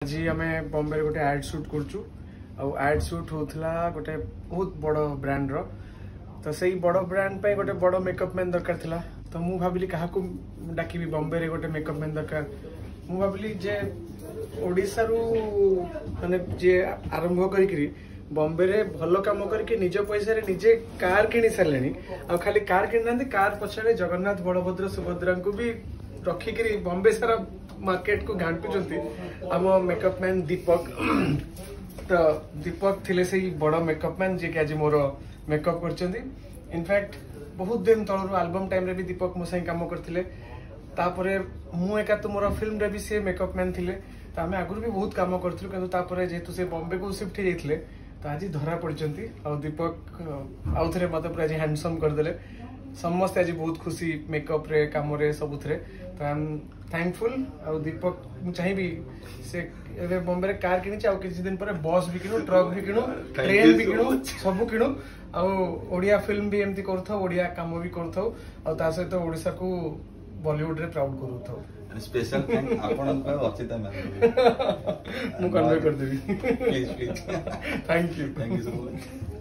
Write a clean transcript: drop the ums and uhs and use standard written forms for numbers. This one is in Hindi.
आज आम बॉम्बे गोटे एड शूट करुचु एड शूट होता गोटे बहुत बड़ ब्रांड रो तो सही बड़ ब्रांड पे गोटे बड़ मेकअप मैन दरकार थिला तो मु भाबिली क्या डाकिबी बॉम्बे रे गोटे मेकअप मैन दरकार मु भाबिली जे ओडिसा रु माने जे आरंभ करी बॉम्बे रे भल काम करके निज पैसा रे निजे कार किनी सारलेनी आ खाली कार किनी कार पछाड़े जगन्नाथ बलभद्र सुभद्रा को भी रखिकी बॉम्बे सारा मार्केट को घाटुंट आम मेकअप मैन दीपक तो दीपक थिले से बड़ मेकअप मैन जी आज मोर मेकअप कर इनफैक्ट बहुत दिन तलर एल्बम टाइम रे भी दीपक मो साई काम करथिले तापरे मु एका तो मोर फिल्म रे भी से मेकअप मैन थिले तो आम आगुरी भी बहुत काम करथिलु किंतु तापरे जेतु से बॉम्बे को शिफ्ट हो जाइथिले तो आज धरा पड़चंती आ दीपक आउ थे मत पूरा हैंडसम करदेले समस्ते आज बहुत खुशी मेकअप रे काम रे सबुथरे तो आई एम थैंकफुल आ दीपक मु चाहिबी से एबे बॉम्बे रे कार किनी आ किछि दिन पर बस भी किनु ट्रक भी किनु ट्रेन भी किनु सब किनु आ ओडिया फिल्म भी एमती करथौ ओडिया काम भी करथौ आ ता सहित ओडिसा को बॉलीवुड रे प्राउड करथौ स्पेशल थैंक आपन को अचिता मैम मु कन्वे कर देबी please thank you so much.